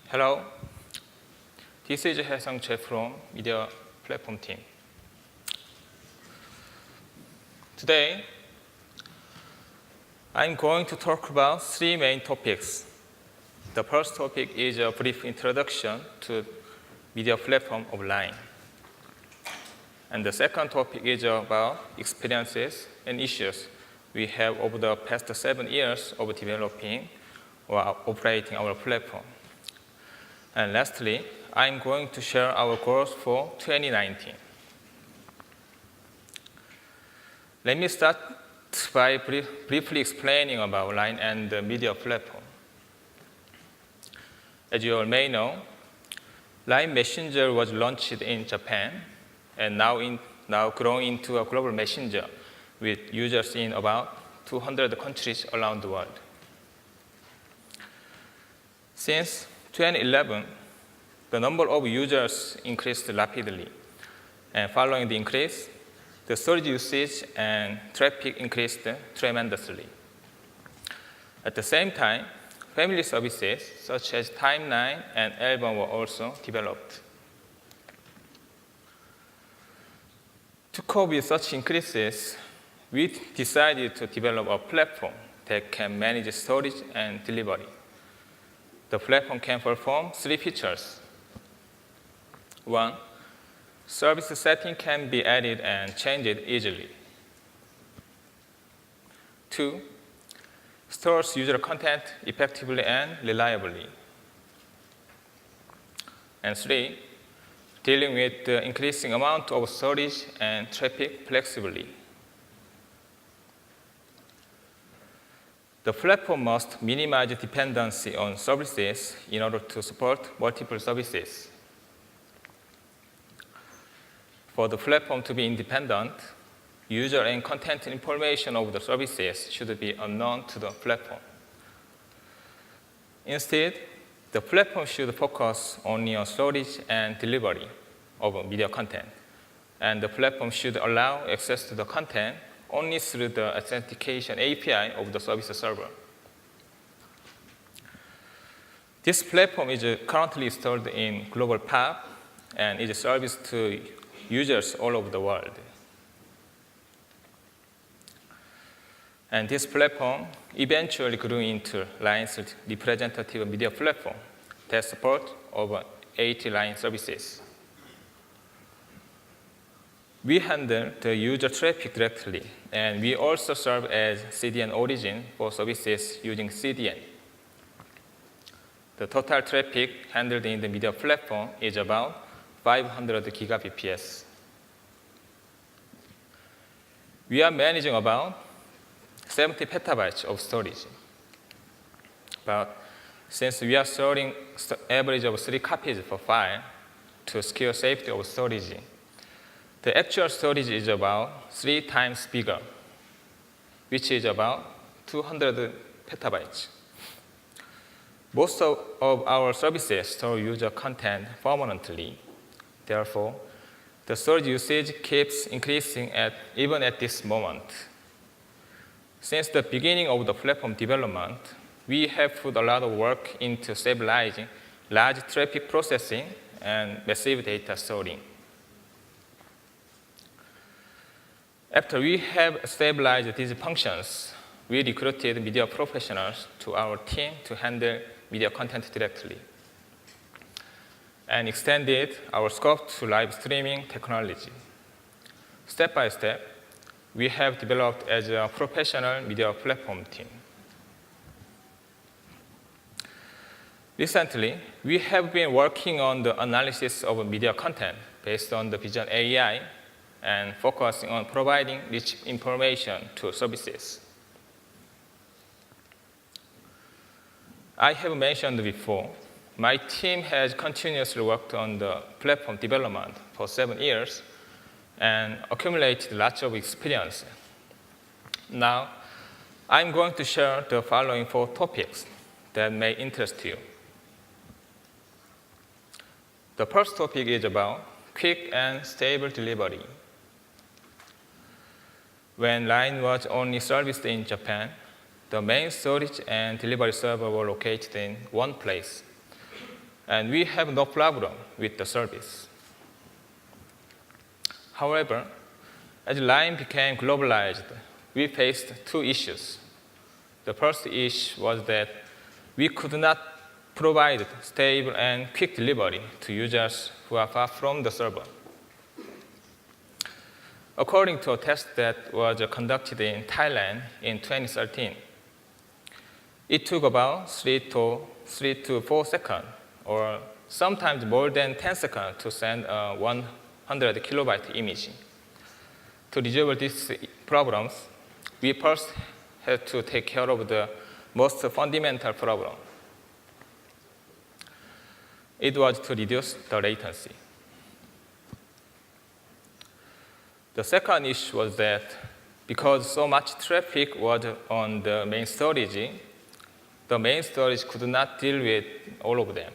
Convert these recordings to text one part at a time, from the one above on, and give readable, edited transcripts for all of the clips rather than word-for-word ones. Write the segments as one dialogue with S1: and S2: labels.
S1: Hello, this is Haesung Choi from Media Platform team. Today, I'm going to talk about three main topics. The first topic is a brief introduction to media platform of Line. And the second topic is about experiences and issues we have over the past 7 years of developing or operating our platform. And lastly, I'm going to share our goals for 2019. Let me start by briefly explaining about Line and the media platform. As you all may know, Line Messenger was launched in Japan and now grown into a global messenger with users in about 200 countries around the world. Since 2011, the number of users increased rapidly, and following the increase, the storage usage and traffic increased tremendously. At the same time, family services such as Timeline and Album were also developed. To cope with such increases, we decided to develop a platform that can manage storage and delivery. The platform can perform 3 features. 1, service setting can be added and changed easily. 2, stores user content effectively and reliably. And 3, dealing with the increasing amount of storage and traffic flexibly. The platform must minimize dependency on services in order to support multiple services. For the platform to be independent, user and content information of the services should be unknown to the platform. Instead, the platform should focus only on storage and delivery of media content, and the platform should allow access to the content only through the authentication API of the service server. This platform is currently installed in global PAP and is serviced to users all over the world. And this platform eventually grew into Line's representative media platform that supports over 80 Line services. We handle the user traffic directly, and we also serve as CDN origin for services using CDN. The total traffic handled in the media platform is about 500 gigabps. We are managing about 70 petabytes of storage. But since we are storing average of 3 copies per file to secure safety of storage, the actual storage is about 3 times bigger, which is about 200 petabytes. Most of our services store user content permanently. Therefore, the storage usage keeps increasing even at this moment. Since the beginning of the platform development, we have put a lot of work into stabilizing large traffic processing and massive data storing. After we have stabilized these functions, we recruited media professionals to our team to handle media content directly and extended our scope to live streaming technology. Step by step, we have developed as a professional media platform team. Recently, we have been working on the analysis of media content based on the Vision AI and focusing on providing rich information to services. I have mentioned before, my team has continuously worked on the platform development for 7 years and accumulated lots of experience. Now, I'm going to share the following 4 topics that may interest you. The first topic is about quick and stable delivery. When Line was only serviced in Japan, the main storage and delivery server were located in one place. and we have no problem with the service. However, as Line became globalized, we faced two issues. The first issue was that we could not provide stable and quick delivery to users who are far from the server. According to a test that was conducted in Thailand in 2013, it took about 3 to 4 seconds, or sometimes more than 10 seconds, to send a 100 kilobyte image. To resolve these problems, we first had to take care of the most fundamental problem. It was to reduce the latency. The second issue was that because so much traffic was on the main storage could not deal with all of them.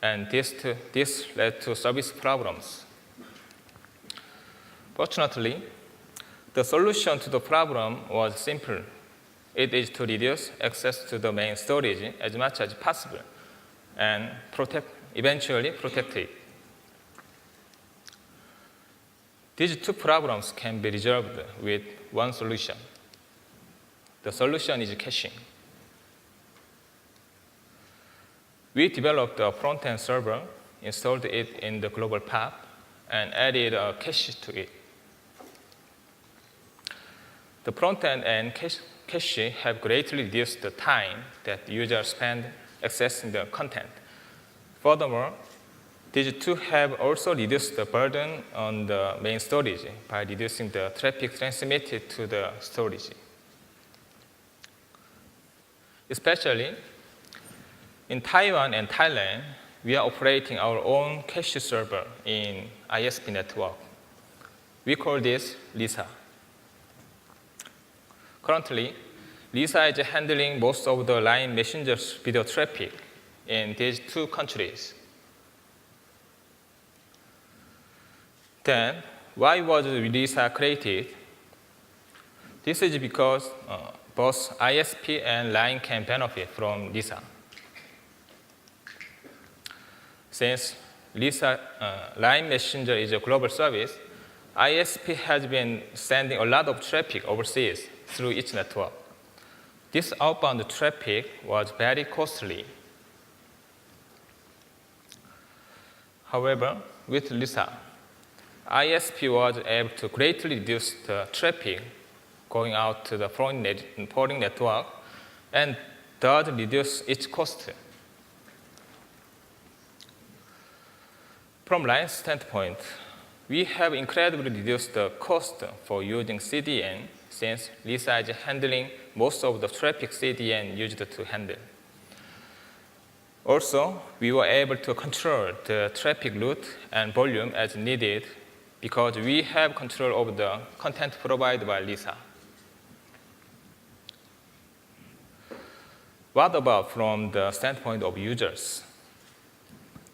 S1: And this led to service problems. Fortunately, the solution to the problem was simple. It is to reduce access to the main storage as much as possible and eventually protect it. These two problems can be resolved with one solution. The solution is caching. We developed a front-end server, installed it in the global POP, and added a cache to it. The front-end and cache have greatly reduced the time that users spend accessing the content. Furthermore, these two have also reduced the burden on the main storage by reducing the traffic transmitted to the storage. Especially in Taiwan and Thailand, we are operating our own cache server in ISP network. We call this Lisa. Currently, Lisa is handling most of the Line Messenger's video traffic in these two countries. Then, why was Lisa created? This is because both ISP and Line can benefit from Lisa. Since Line Messenger is a global service, ISP has been sending a lot of traffic overseas through its network. This outbound traffic was very costly. However, with Lisa, ISP was able to greatly reduce the traffic going out to the foreign network and thus reduce its cost. From Line's standpoint, we have incredibly reduced the cost for using CDN since Lisa is handling most of the traffic CDN used to handle. Also, we were able to control the traffic route and volume as needed because we have control over the content provided by Lisa. What about from the standpoint of users?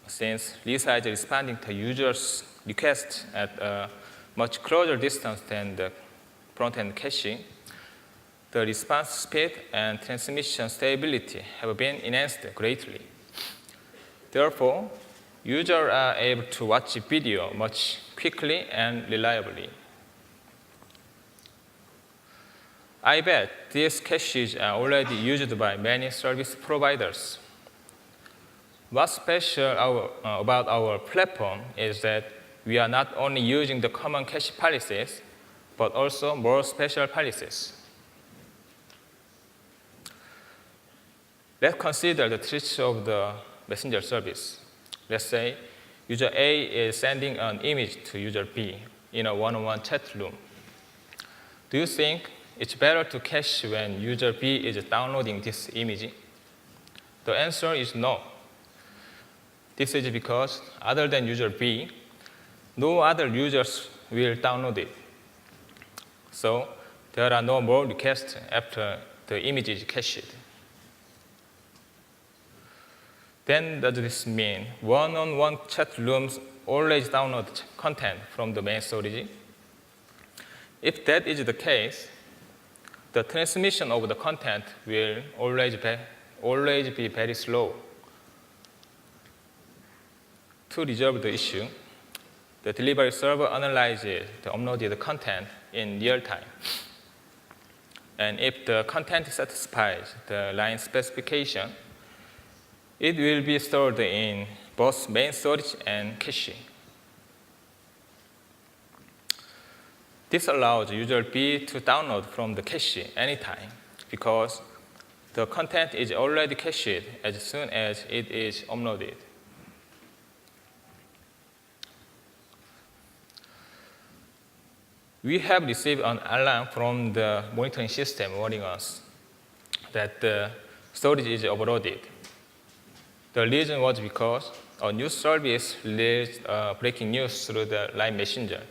S1: Since Lisa is responding to users' requests at a much closer distance than the front-end caching, the response speed and transmission stability have been enhanced greatly. Therefore, users are able to watch video much quickly and reliably. I bet these caches are already used by many service providers. What's special about our platform is that we are not only using the common cache policies, but also more special policies. Let's consider the tricks of the messenger service. Let's say user A is sending an image to user B in a one-on-one chat room. Do you think it's better to cache when user B is downloading this image? The answer is no. This is because other than user B, no other users will download it. So there are no more requests after the image is cached. Then does this mean one-on-one chat rooms always download content from the main storage? If that is the case, the transmission of the content will always be very slow. To resolve the issue, the delivery server analyzes the uploaded content in real time. And if the content satisfies the line specification, it will be stored in both main storage and cache. This allows user B to download from the cache anytime because the content is already cached as soon as it is uploaded. We have received an alarm from the monitoring system warning us that the storage is overloaded. The reason was because a news service released breaking news through the Line Messenger.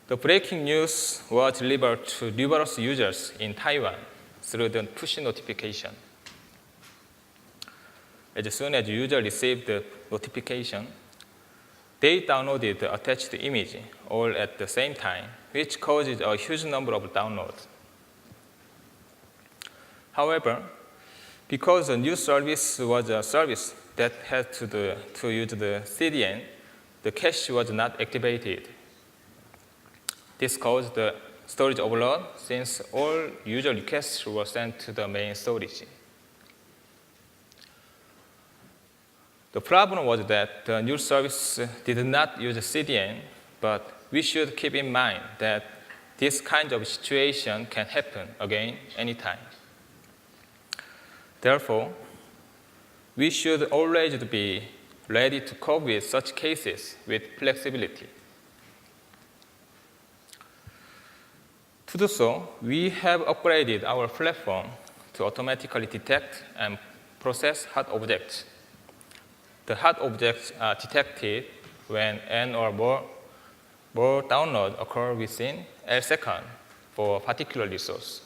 S1: The breaking news was delivered to numerous users in Taiwan through the push notification. As soon as the user received the notification, they downloaded the attached image all at the same time, which causes a huge number of downloads. However, because the news service was a service that had to use the CDN, the cache was not activated. This caused the storage overload since all user requests were sent to the main storage. The problem was that the news service did not use CDN, but we should keep in mind that this kind of situation can happen again anytime. Therefore, we should always be ready to cope with such cases with flexibility. To do so, we have upgraded our platform to automatically detect and process hot objects. The hot objects are detected when n or more downloads occur within a second for a particular resource.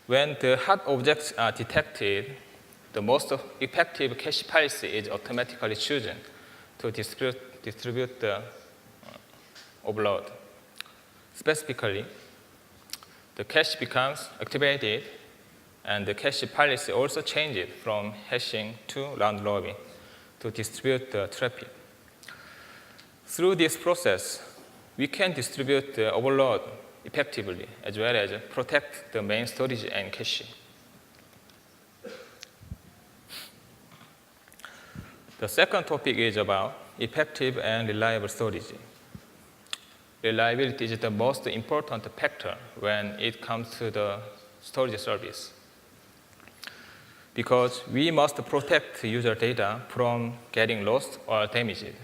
S1: When the hot objects are detected, the most effective cache policy is automatically chosen to distribute the overload. Specifically, the cache becomes activated, and the cache policy also changes from hashing to round robin to distribute the traffic. Through this process, we can distribute the overload effectively as well as protect the main storage and cache. The second topic is about effective and reliable storage. Reliability is the most important factor when it comes to the storage service, because we must protect user data from getting lost or damaged.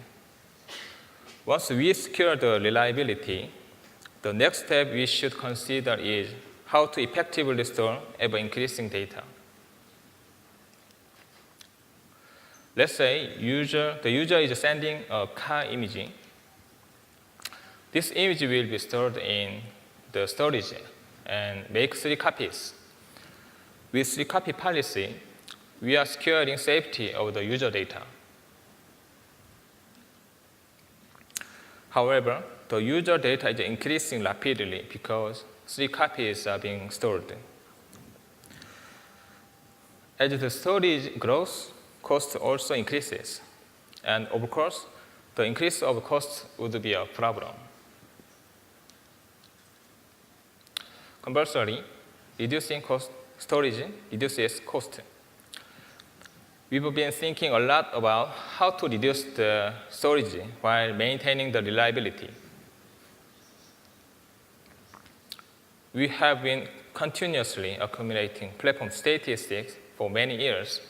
S1: Once we secure the reliability, the next step we should consider is how to effectively store ever-increasing data. Let's say the user is sending a car image. This image will be stored in the storage and make 3 copies. With 3-copy policy, we are securing safety of the user data. However, the user data is increasing rapidly because 3 copies are being stored. As the storage grows, cost also increases. And of course, the increase of cost would be a problem. Conversely, reducing storage reduces cost. We've been thinking a lot about how to reduce the storage while maintaining the reliability. We have been continuously accumulating platform statistics for many years.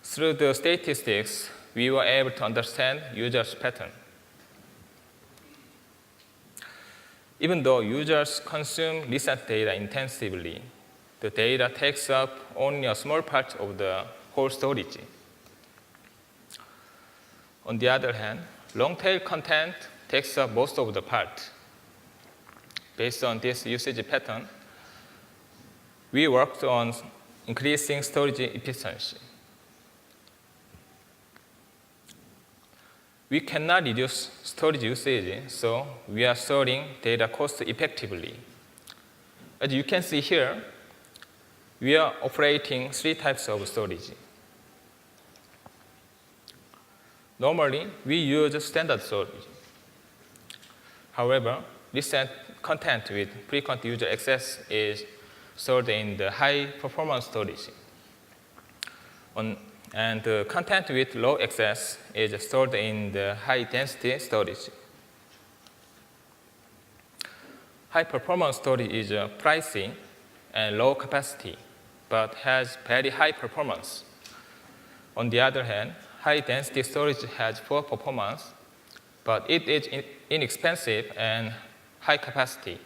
S1: Through the statistics, we were able to understand users' pattern. Even though users consume recent data intensively, the data takes up only a small part of the whole storage. On the other hand, long-tail content takes up most of the part. Based on this usage pattern, we worked on increasing storage efficiency. We cannot reduce storage usage, so we are storing data cost effectively. As you can see here, we are operating 3 types of storage. Normally, we use standard storage. However, recent content with frequent user access is stored in the high-performance storage. And the content with low access is stored in the high-density storage. High-performance storage is pricey and low capacity, but has very high performance. On the other hand, high-density storage has poor performance, but it is inexpensive and high capacity.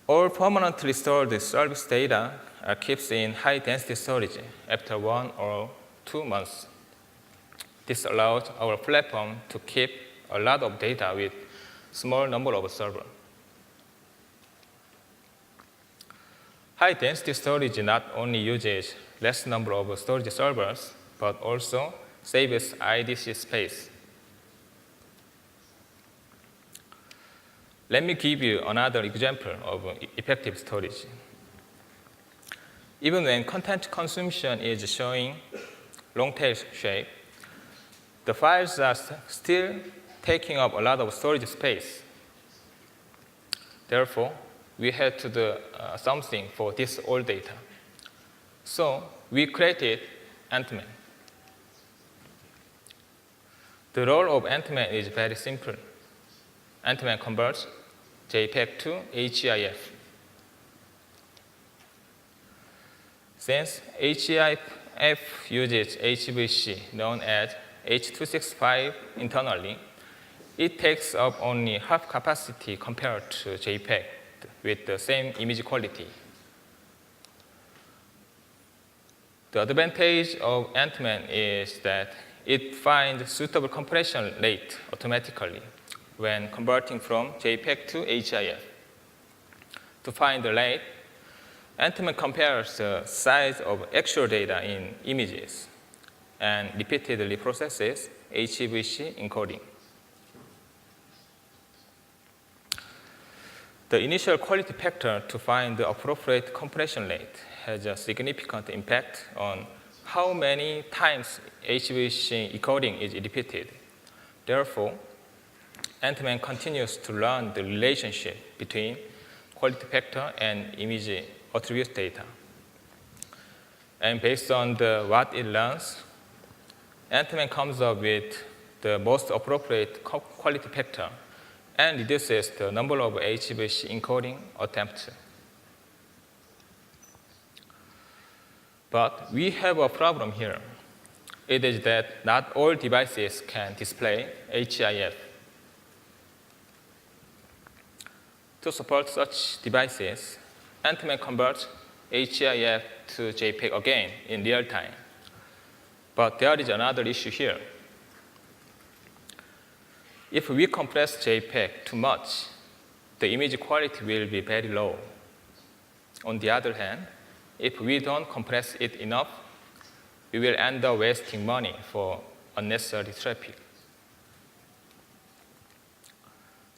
S1: All permanently stored service data are kept in high-density storage after 1 or 2 months. This allows our platform to keep a lot of data with small number of servers. High-density storage not only uses less number of storage servers, but also saves IDC space. Let me give you another example of effective storage. Even when content consumption is showing long-tail shape, the files are still taking up a lot of storage space. Therefore, we had to do something for this old data. So we created Ant-Man. The role of Ant-Man is very simple. Ant-Man converts JPEG to HEIF. Since HEIF uses HVC, known as H.265 internally, it takes up only half capacity compared to JPEG with the same image quality. The advantage of Ant-Man is that it finds suitable compression rate automatically when converting from JPEG to HEIF. To find the rate, Ant-Man compares the size of actual data in images and repeatedly processes HEVC encoding. The initial quality factor to find the appropriate compression rate has a significant impact on how many times HEVC encoding is repeated. Therefore, Ant-Man continues to learn the relationship between quality factor and image attribute data. And based on what it learns, Ant-Man comes up with the most appropriate quality factor and reduces the number of HEVC encoding attempts. But we have a problem here. It is that not all devices can display HEIF. To support such devices, Ant-Man converts HEIF to JPEG again in real time. But there is another issue here. If we compress JPEG too much, the image quality will be very low. On the other hand, if we don't compress it enough, we will end up wasting money for unnecessary traffic.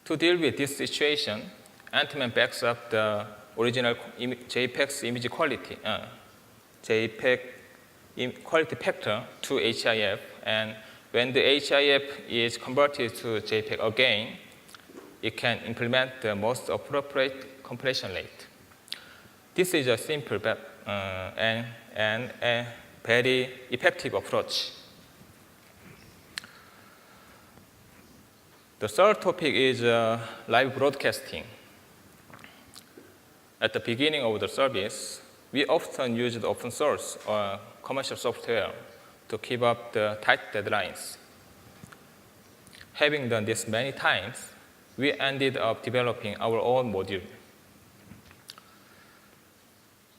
S1: To deal with this situation, Ant-Man backs up the original JPEG's image quality, JPEG quality factor to HEIF, and when the HEIF is converted to JPEG again, it can implement the most appropriate compression rate. This is a simple and a very effective approach. The third topic is live broadcasting. At the beginning of the service, we often used open source or commercial software to keep up the tight deadlines. Having done this many times, we ended up developing our own module.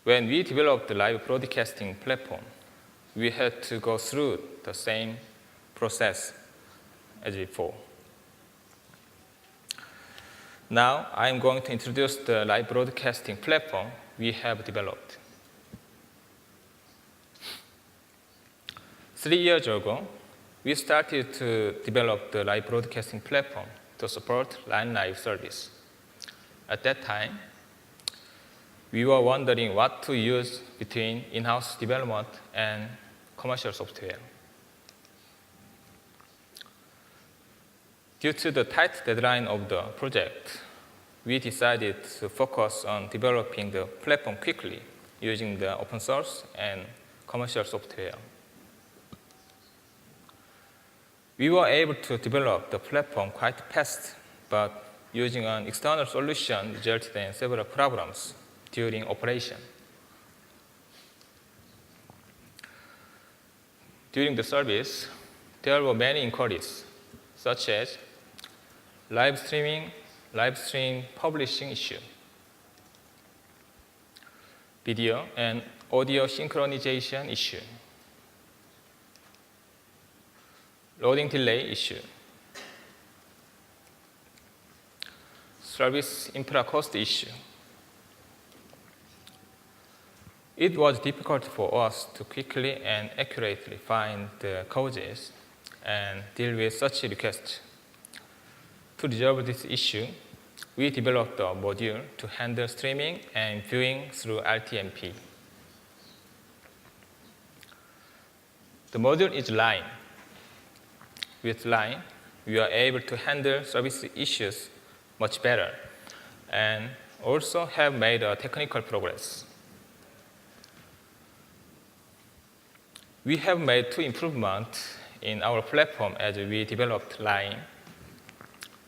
S1: When we developed the live broadcasting platform, we had to go through the same process as before. Now, I'm going to introduce the live broadcasting platform we have developed. 3 years ago, we started to develop the live broadcasting platform to support Line Live service. At that time, we were wondering what to use between in-house development and commercial software. Due to the tight deadline of the project, we decided to focus on developing the platform quickly using the open source and commercial software. We were able to develop the platform quite fast, but using an external solution resulted in several problems during operation. During the service, there were many inquiries, such as live stream publishing issue, video and audio synchronization issue, loading delay issue, service infra cost issue. It was difficult for us to quickly and accurately find the causes and deal with such requests. To resolve this issue, we developed a module to handle streaming and viewing through RTMP. The module is Line. With Line, we are able to handle service issues much better and also have made a technical progress. We have made 2 improvements in our platform as we developed Line.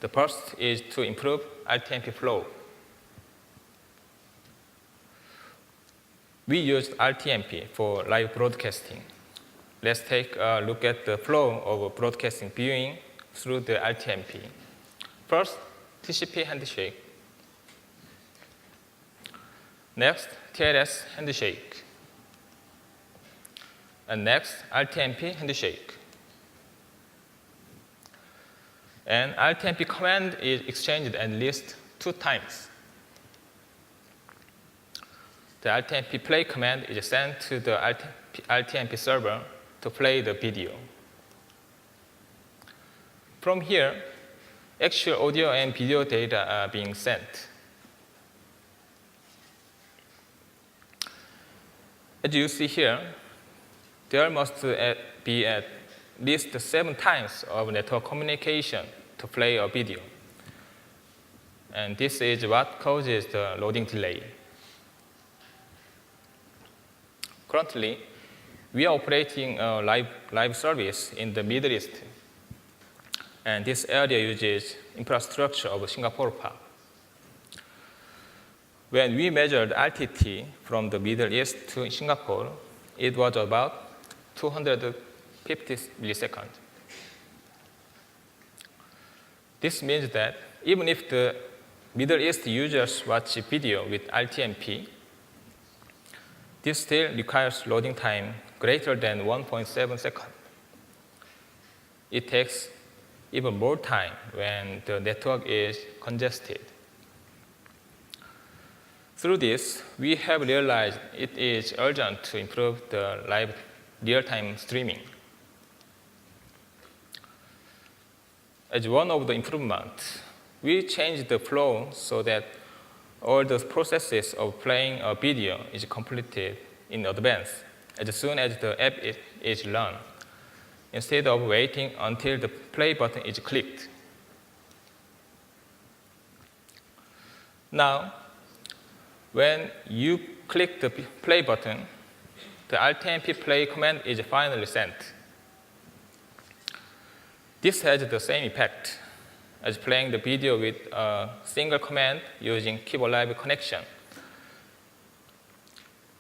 S1: The first is to improve RTMP flow. We used RTMP for live broadcasting. Let's take a look at the flow of broadcasting viewing through the RTMP. First, TCP handshake. Next, TLS handshake. And next, RTMP handshake. And RTMP command is exchanged at least 2 times. The RTMP play command is sent to the RTMP server to play the video. From here, actual audio and video data are being sent. As you see here, there must be at least 7 times of network communication to play a video. And this is what causes the loading delay. Currently, we are operating a live service in the Middle East. And this area uses infrastructure of Singapore PA. When we measured RTT from the Middle East to Singapore, it was about 250 milliseconds. This means that even if the Middle East users watch video with RTMP, this still requires loading time greater than 1.7 seconds. It takes even more time when the network is congested. Through this, we have realized it is urgent to improve the live real-time streaming. As one of the improvements, we changed the flow so that all the processes of playing a video is completed in advance as soon as the app is run, instead of waiting until the play button is clicked. Now, when you click the play button, the RTMP play command is finally sent. This has the same effect as playing the video with a single command using keyboard live connection.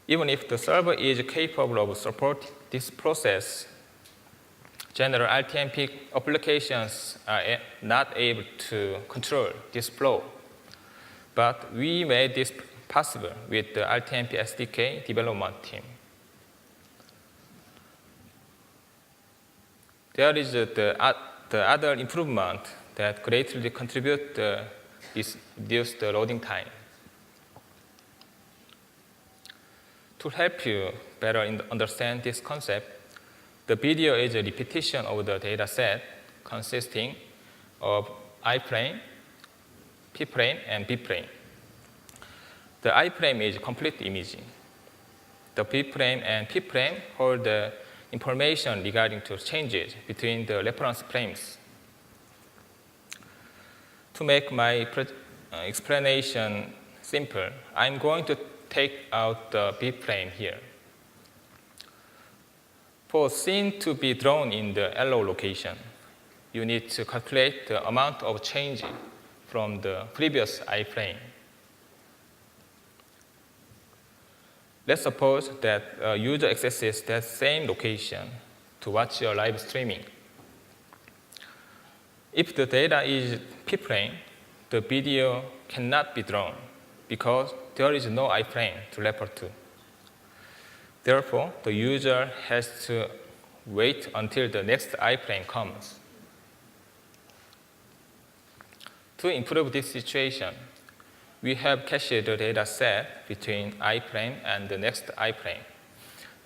S1: Even if the server is capable of supporting this process, general RTMP applications are not able to control this flow. But we made this possible with the RTMP SDK development team. There is the other improvement that greatly contribute reduce the loading time. To help you better understand this concept, the video is a repetition of the data set consisting of I frame, P frame, and B frame. The I frame is complete imaging. The B frame and P frame hold the information regarding to changes between the reference frames. To make my explanation simple, I'm going to take out the B-frame here. For a scene to be drawn in the yellow location, you need to calculate the amount of change from the previous iframe. Let's suppose that a user accesses that same location to watch your live streaming. If the data is P-frame, the video cannot be drawn because there is no iframe to refer to. Therefore, the user has to wait until the next iframe comes. To improve this situation, we have cached the data set between iframe and the next iframe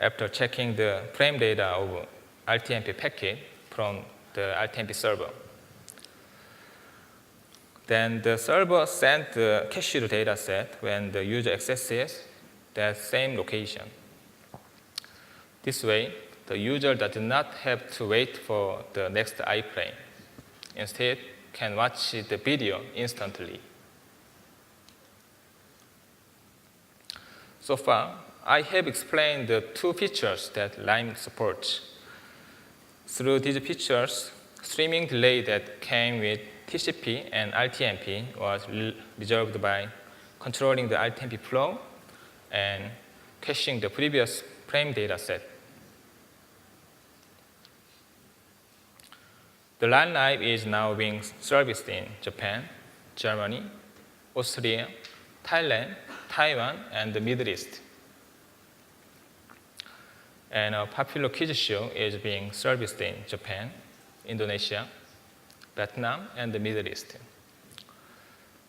S1: after checking the frame data of RTMP packet from the RTMP server. Then the server sends the cached data set when the user accesses that same location. This way, the user does not have to wait for the next iframe. Instead, can watch the video instantly. So far, I have explained the two features that Lime supports. Through these features, streaming delay that came with TCP and RTMP was resolved by controlling the RTMP flow and caching the previous frame data set. The Line Live is now being serviced in Japan, Germany, Austria, Thailand, Taiwan, and the Middle East. And a popular quiz show is being serviced in Japan, Indonesia, Vietnam, and the Middle East.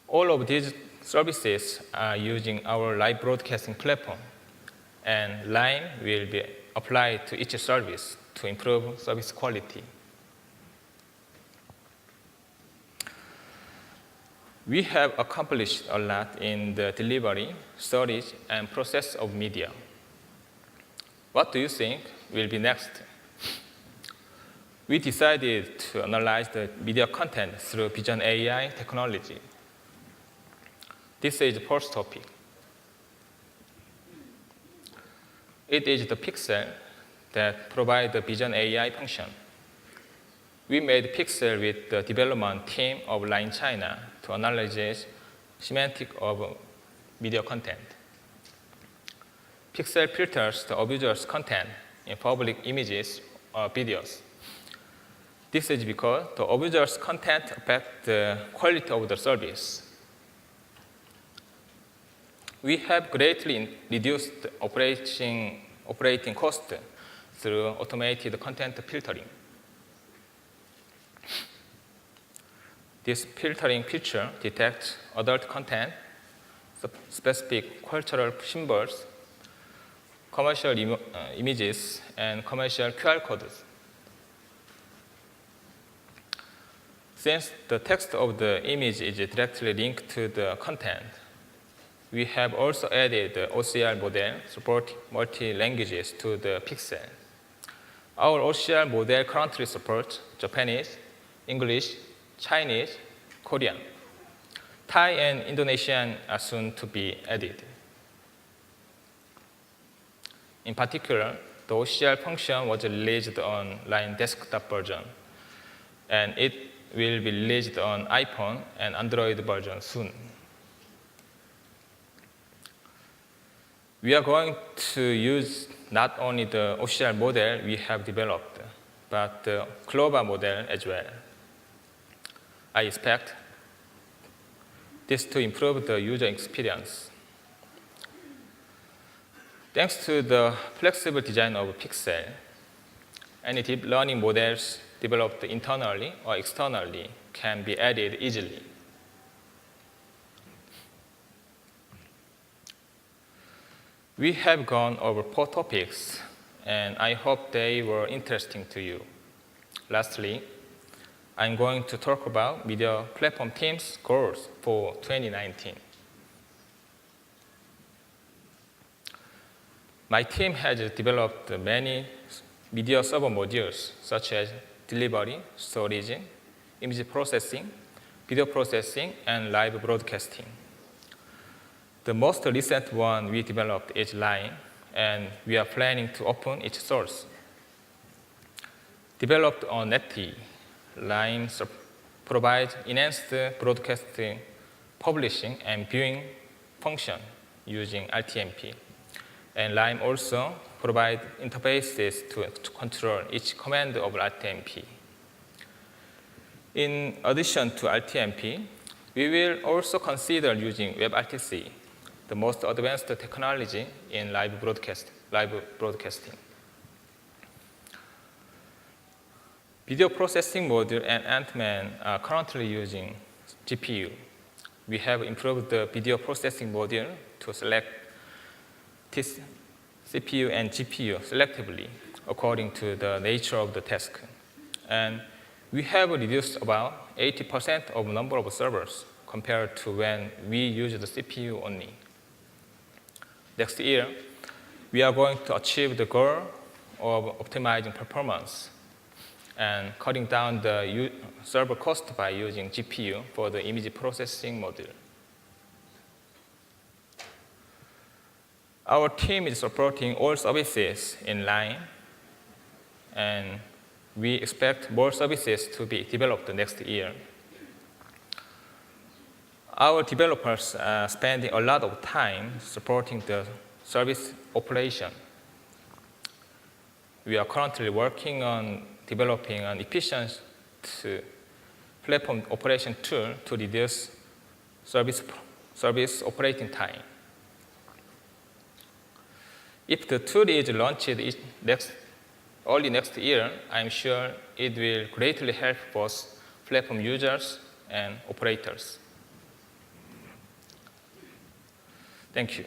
S1: All of these services are using our live broadcasting platform, and Lime will be applied to each service to improve service quality. We have accomplished a lot in the delivery, storage, and process of media. What do you think will be next? We decided to analyze the media content through Vision AI technology. This is the first topic. It is the pixel that provides the Vision AI function. We made pixel with the development team of Line China to analyze semantic of media content. Pixel filters the abuser's content in public images or videos. This is because the abuser's content affects the quality of the service. We have greatly reduced operating cost through automated content filtering. This filtering feature detects adult content, specific cultural symbols, commercial images, and commercial QR codes. Since the text of the image is directly linked to the content, we have also added the OCR model supporting multi-languages to the pixel. Our OCR model currently supports Japanese, English, Chinese, Korean. Thai and Indonesian are soon to be added. In particular, the OCR function was released on Line desktop version, and it will be released on iPhone and Android version soon. We are going to use not only the OCR model we have developed, but the global model as well. I expect this to improve the user experience. Thanks to the flexible design of Pixel, any deep learning models developed internally or externally can be added easily. We have gone over 4 topics, and I hope they were interesting to you. Lastly, I'm going to talk about media platform team's goals for 2019. My team has developed many media server modules, such as delivery, storage, image processing, video processing, and live broadcasting. The most recent one we developed is Line, and we are planning to open its source. Developed on NetT, Line provides enhanced broadcasting, publishing, and viewing function using RTMP. And Lime also provides interfaces to control each command of RTMP. In addition to RTMP, we will also consider using WebRTC, the most advanced technology in live broadcasting. Video processing module and Ant-Man are currently using GPU. We have improved the video processing module to select CPU and GPU selectively according to the nature of the task. And we have reduced about 80% of the number of servers compared to when we used the CPU only. Next year, we are going to achieve the goal of optimizing performance and cutting down the server cost by using GPU for the image processing module. Our team is supporting all services in Line, and we expect more services to be developed next year. Our developers are spending a lot of time supporting the service operation. We are currently working on developing an efficient platform operation tool to reduce service operating time. If the tool is launched early next year, I'm sure it will greatly help both platform users and operators. Thank you.